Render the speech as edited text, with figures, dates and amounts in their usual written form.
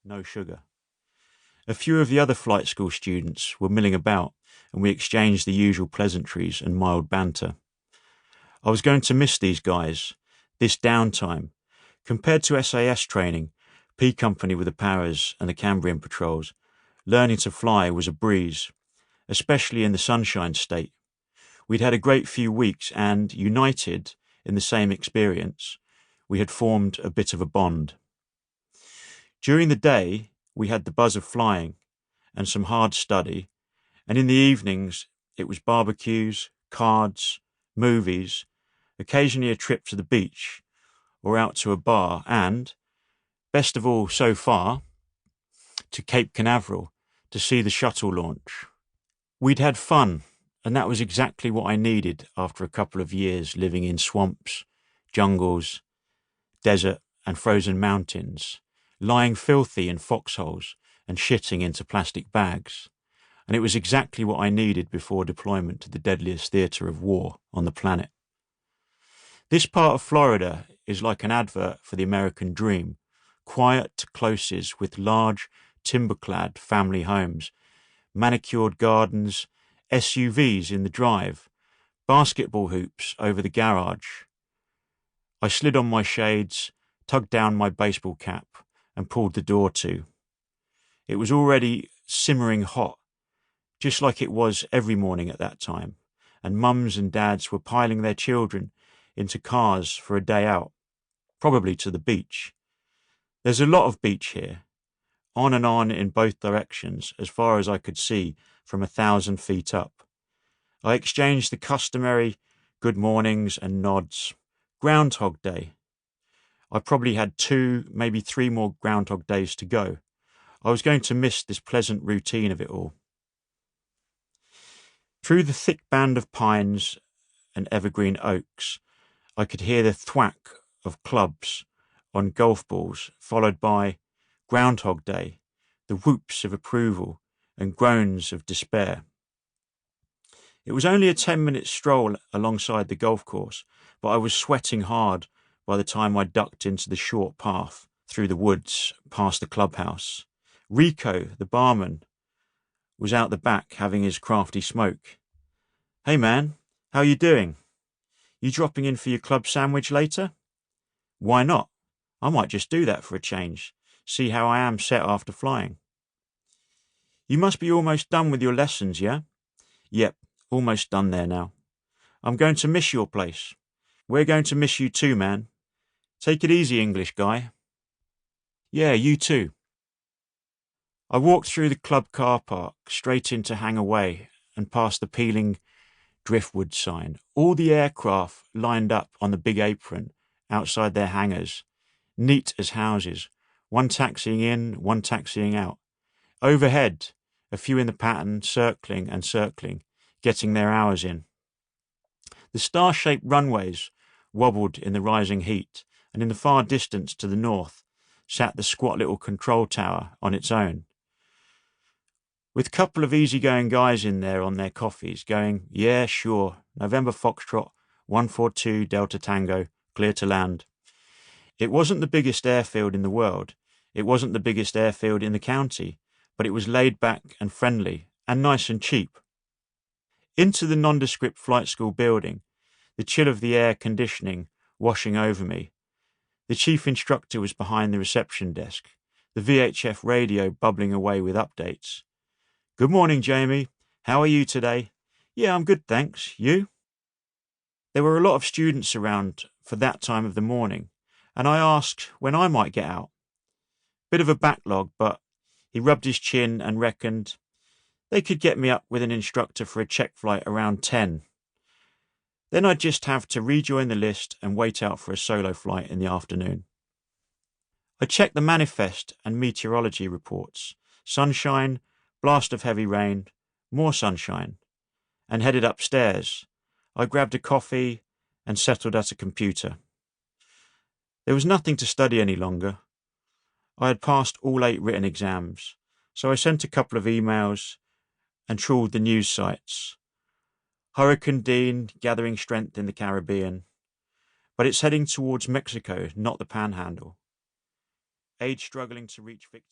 no sugar. A few of the other flight school students were milling about, and we exchanged the usual pleasantries and mild banter. I was going to miss these guys, this downtime. Compared to SAS training, P Company with the Paras and the Cambrian patrols, learning to fly was a breeze, especially in the Sunshine State. We'd had a great few weeks and, united in the same experience, we had formed a bit of a bond. During the day, we had the buzz of flying and some hard study, and in the evenings it was barbecues, cards, movies, occasionally a trip to the beach or out to a bar, and, best of all so far, to Cape Canaveral to see the shuttle launch. We'd had fun, and that was exactly what I needed after a couple of years living in swamps, jungles, desert and frozen mountains, lying filthy in foxholes and shitting into plastic bags. And it was exactly what I needed before deployment to the deadliest theatre of war on the planet. This part of Florida is like an advert for the American dream, quiet to closes with large, timber-clad family homes, manicured gardens, SUVs in the drive, basketball hoops over the garage. I slid on my shades, tugged down my baseball cap, and pulled the door to. It was already simmering hot, just like it was every morning at that time, and mums and dads were piling their children into cars for a day out, probably to the beach. There's a lot of beach here, on and on in both directions, as far as I could see from 1,000 feet up. I exchanged the customary good mornings and nods. Groundhog Day. I probably had 2, maybe 3 more Groundhog Days to go. I was going to miss this pleasant routine of it all. Through the thick band of pines and evergreen oaks, I could hear the thwack of clubs on golf balls, followed by Groundhog Day, the whoops of approval and groans of despair. It was only a 10-minute stroll alongside the golf course, but I was sweating hard by the time I ducked into the short path through the woods past the clubhouse. Rico, the barman, was out the back having his crafty smoke. "Hey man, how you doing? You dropping in for your club sandwich later?" "Why not? I might just do that for a change, see how I am set after flying." "You must be almost done with your lessons, yeah?" "Yep, almost done there now. I'm going to miss your place." "We're going to miss you too, man. Take it easy, English guy." "Yeah, you too." I walked through the club car park, straight into Hang Away, and past the peeling driftwood sign. All the aircraft lined up on the big apron outside their hangars, neat as houses, one taxiing in, one taxiing out. Overhead, a few in the pattern, circling and circling, getting their hours in. The star-shaped runways wobbled in the rising heat, and in the far distance to the north sat the squat little control tower on its own, with a couple of easygoing guys in there on their coffees going, "Yeah, sure, November Foxtrot, 142 Delta Tango, clear to land." It wasn't the biggest airfield in the world. It wasn't the biggest airfield in the county, but it was laid back and friendly and nice and cheap. Into the nondescript flight school building, the chill of the air conditioning washing over me. The chief instructor was behind the reception desk, the VHF radio bubbling away with updates. "Good morning, Jamie. How are you today?" "Yeah, I'm good, thanks. You?" There were a lot of students around for that time of the morning, and I asked when I might get out. Bit of a backlog, but he rubbed his chin and reckoned they could get me up with an instructor for a check flight around 10. Then I'd just have to rejoin the list and wait out for a solo flight in the afternoon. I checked the manifest and meteorology reports. Sunshine, blast of heavy rain, more sunshine, and headed upstairs. I grabbed a coffee and settled at a computer. There was nothing to study any longer. I had passed all 8 written exams, so I sent a couple of emails and trawled the news sites. Hurricane Dean gathering strength in the Caribbean, but it's heading towards Mexico, not the Panhandle. Aid struggling to reach victims.